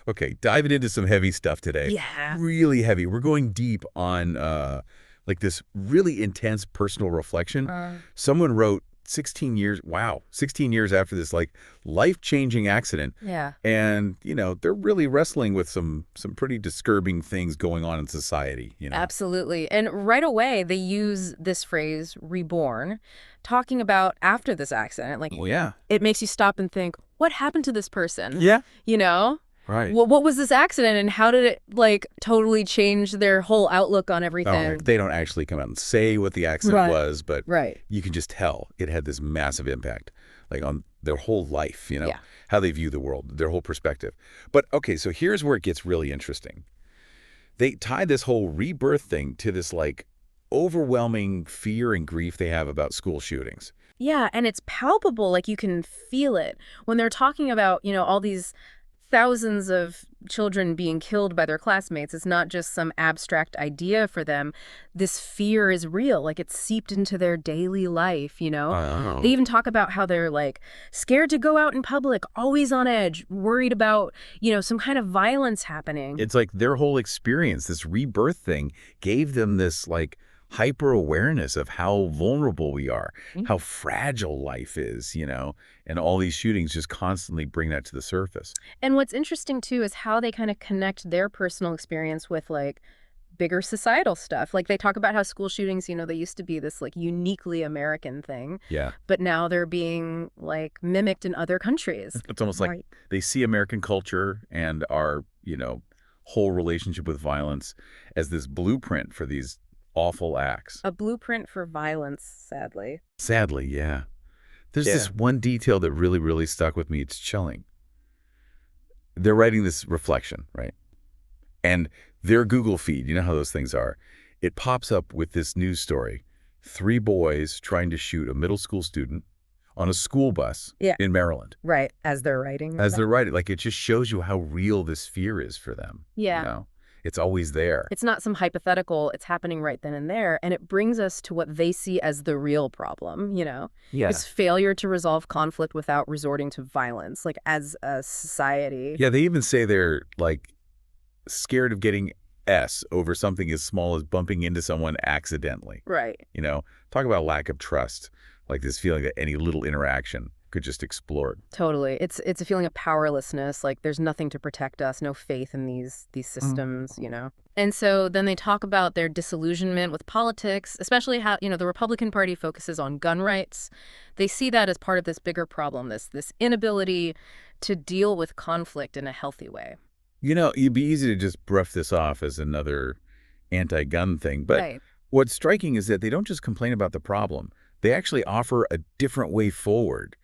Okay, diving into some heavy stuff today. Yeah. Really heavy. We're going deep on like this really intense personal reflection. Someone wrote 16 years, wow, 16 years after this like life-changing accident. Yeah. And, they're really wrestling with some pretty disturbing things going on in society. Absolutely. And right away, they use this phrase, reborn, talking about after this accident. Like, Well, yeah. it makes you stop and think, what happened to this person? Yeah. You know? Right. What was this accident and how did it, like, totally change their whole outlook on everything? They don't actually come out and say what the accident was, but Right. you can just tell it had this massive impact, like on their whole life, Yeah. how they view the world, their whole perspective. But okay, so here's where it gets really interesting. They tie this whole rebirth thing to this like overwhelming fear and grief they have about school shootings. Yeah, and it's palpable, like you can feel it. When they're talking about, all these thousands of children being killed by their classmates, it's not just some abstract idea for them. This fear is real, like it's seeped into their daily life. Oh. They even talk about how they're like scared to go out in public, always on edge, worried about, some kind of violence happening. It's like their whole experience, this rebirth thing, gave them this like hyper-awareness of how vulnerable we are, how fragile life is, and all these shootings just constantly bring that to the surface. And what's interesting, too, is how they kind of connect their personal experience with, like, bigger societal stuff. Like, they talk about how school shootings, they used to be this, like, uniquely American thing. Yeah. But now they're being, like, mimicked in other countries. It's almost like they see American culture and our, whole relationship with violence as this blueprint for these awful acts. A blueprint for violence, sadly. Sadly, yeah. There's this one detail that really, really stuck with me. It's chilling. They're writing this reflection, right? And their Google feed, you know how those things are, it pops up with this news story. 3 boys trying to shoot a middle school student on a school bus in Maryland. Right, as they're writing. They're writing. Like, it just shows you how real this fear is for them. Yeah. It's always there. It's not some hypothetical, it's happening right then and there. And it brings us to what they see as the real problem, Yeah. It's failure to resolve conflict without resorting to violence, like as a society. Yeah, they even say they're, like, scared of getting S over something as small as bumping into someone accidentally. Right. Talk about lack of trust, like this feeling that any little interaction could just explode. Totally. It's a feeling of powerlessness, like there's nothing to protect us, no faith in these systems, And so then they talk about their disillusionment with politics, especially how, the Republican Party focuses on gun rights. They see that as part of this bigger problem, this inability to deal with conflict in a healthy way. It'd be easy to just brush this off as another anti-gun thing, but what's striking is that they don't just complain about the problem. They actually offer a different way forward.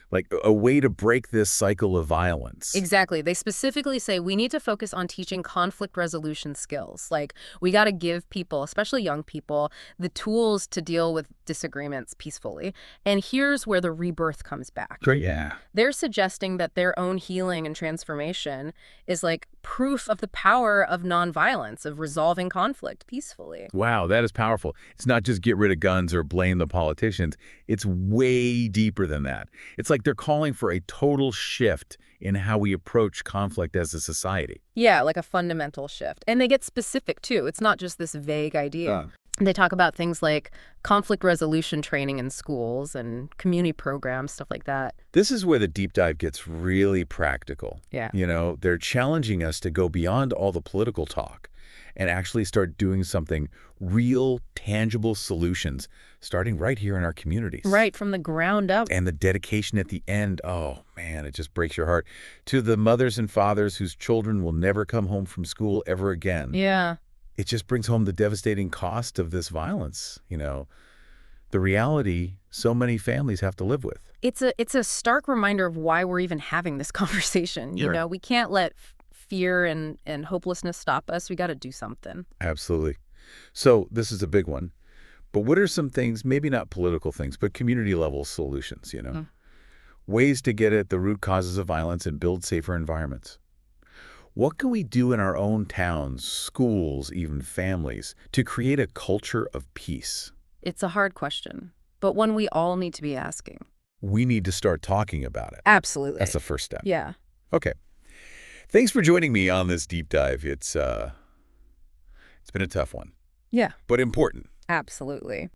Like a way to break this cycle of violence. Exactly. They specifically say we need to focus on teaching conflict resolution skills. Like, we got to give people, especially young people, the tools to deal with disagreements peacefully. And here's where the rebirth comes back. Great. Yeah. They're suggesting that their own healing and transformation is like proof of the power of nonviolence, of resolving conflict peacefully. Wow, that is powerful. It's not just get rid of guns or blame the politicians. It's way deeper than that. It's like they're calling for a total shift in how we approach conflict as a society. Yeah, like a fundamental shift. And they get specific, too. It's not just this vague idea. They talk about things like conflict resolution training in schools and community programs, stuff like that. This is where the deep dive gets really practical. Yeah. They're challenging us to go beyond all the political talk and actually start doing something real, tangible solutions, starting right here in our communities. Right, from the ground up. And the dedication at the end, oh, man, it just breaks your heart. To the mothers and fathers whose children will never come home from school ever again. Yeah. It just brings home the devastating cost of this violence, the reality so many families have to live with. It's a stark reminder of why we're even having this conversation. Sure. We can't let fear and hopelessness stop us. We got to do something. Absolutely. So this is a big one. But what are some things, maybe not political things, but community level solutions, Ways to get at the root causes of violence and build safer environments. What can we do in our own towns, schools, even families, to create a culture of peace? It's a hard question, but one we all need to be asking. We need to start talking about it. Absolutely. That's the first step. Yeah. Okay. Thanks for joining me on this deep dive. It's been a tough one, Yeah, but important. absolutely.